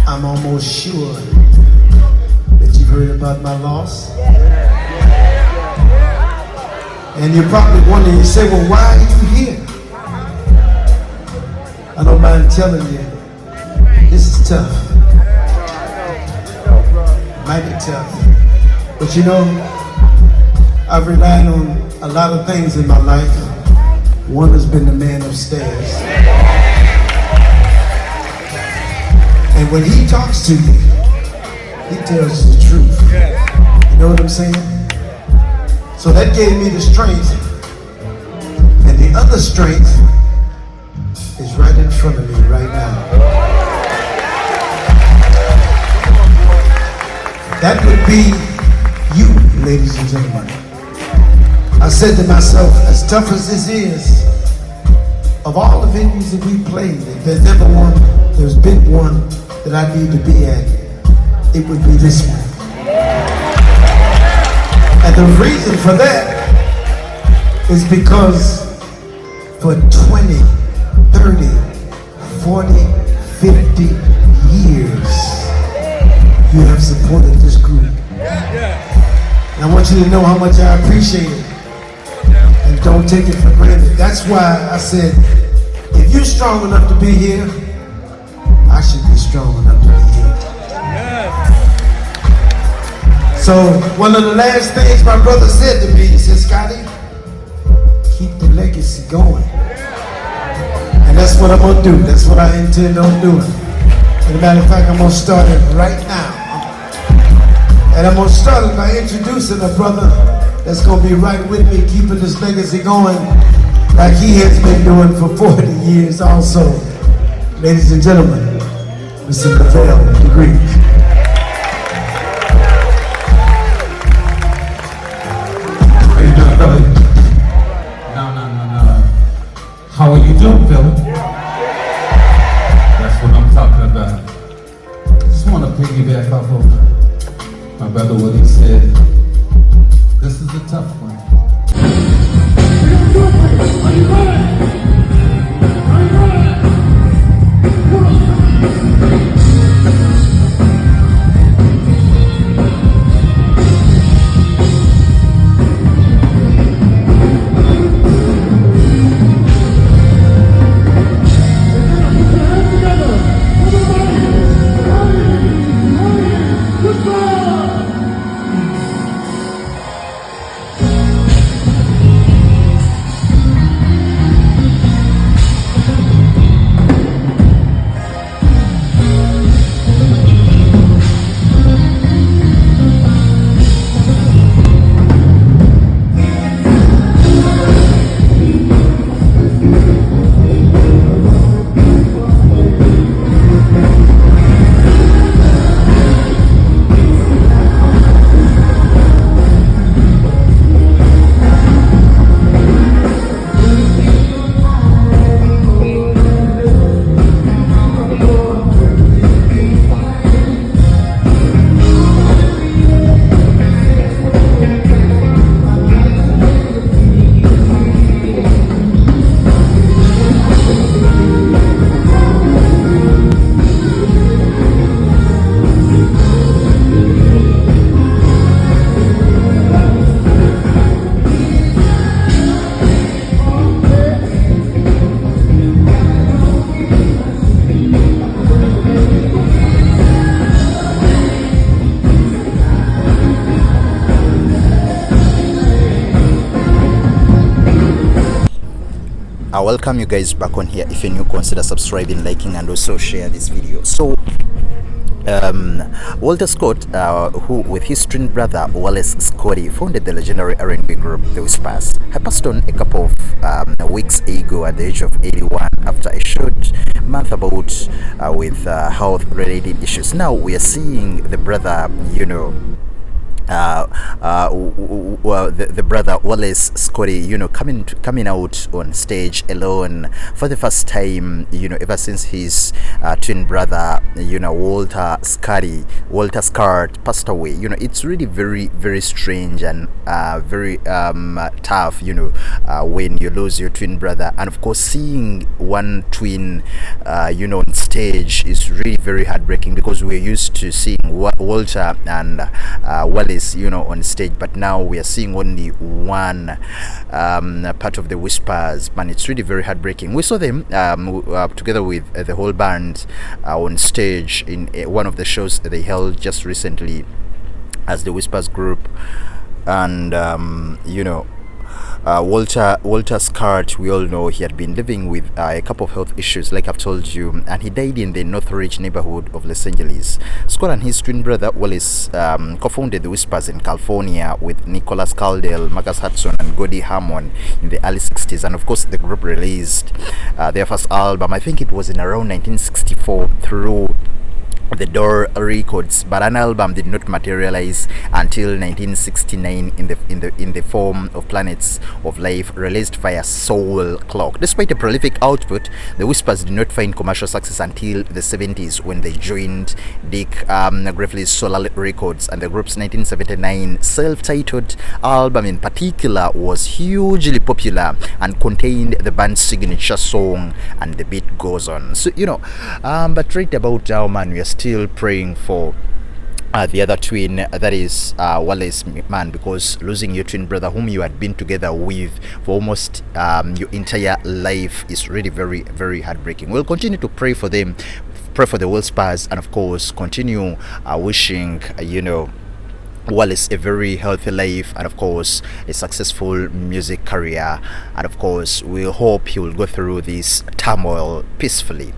I'm almost sure that you've heard about my loss. And you're probably wondering, you say, well, why are you here? I don't mind telling you, this is tough. Might be tough. But you know, I've relied on a lot of things in my life. One has been the man upstairs. And when he talks to you, he tells you the truth. You know what I'm saying? So that gave me the strength. And the other strength is right in front of me right now. That would be you, ladies and gentlemen. I said to myself, as tough as this is, of all the venues that we played, if there's ever one, there's been one that I need to be at, it would be this one. And the reason for that is because for 20, 30, 40, 50 years, you have supported this group. And I want you to know how much I appreciate it. And don't take it for granted. That's why I said, if you're strong enough to be here, I should be strong enough to be here. So one of the last things my brother said to me, he said, Scotty, keep the legacy going. And that's what I'm gonna do. That's what I intend on doing. As a matter of fact, I'm gonna start it right now. And I'm gonna start it by introducing a brother that's gonna be right with me, keeping this legacy going like he has been doing for 40 years also. Ladies and gentlemen, Mr. Lavelle the Greek. How you doing, Billy? No. How are you doing, Billy? That's what I'm talking about. Just want to piggyback off of my brother what he said. This is a tough one. Are you ready? Are you ready? I welcome you guys back on here. If you're new, consider subscribing, liking, and also share this video. So Walter Scott, who with his twin brother Wallace Scott founded the legendary R&B group The Whispers, had passed on a couple of weeks ago at the age of 81 after a short month about with health related issues. Now we are seeing the brother, the brother Wallace Scotty, coming out on stage alone for the first time, ever since his twin brother, Walter Scott passed away. It's really very, very strange and very tough, when you lose your twin brother. And of course, seeing one twin, on stage is really very heartbreaking, because we're used to seeing Walter and Wallace, on stage, but now we are seeing only one part of the Whispers, and it's really very heartbreaking. We saw them together with the whole band on stage in one of the shows that they held just recently as the Whispers group. And Walter Scott, we all know he had been living with a couple of health issues, like I've told you, and he died in the Northridge neighborhood of Los Angeles. Scott and his twin brother Wallace co-founded the Whispers in California with Nicholas Caldwell, Marcus Hudson, and Goldie Hammond in the early 60s. And of course, the group released their first album, I think it was in around 1964, through the Door Records, but an album did not materialize until 1969 in the form of Planets of Life, released via Soul Clock. Despite a prolific output, the Whispers did not find commercial success until the 70s, when they joined Dick Gravely's Solar Records, and the group's 1979 self-titled album in particular was hugely popular and contained the band's signature song "And the Beat Goes On." So but right about now, man, we are still praying for the other twin, that is Wallace, man, because losing your twin brother whom you had been together with for almost your entire life is really very, very heartbreaking. We'll continue to pray for them, pray for the Whispers, and of course continue wishing Wallace a very healthy life, and of course a successful music career, and of course we hope he will go through this turmoil peacefully.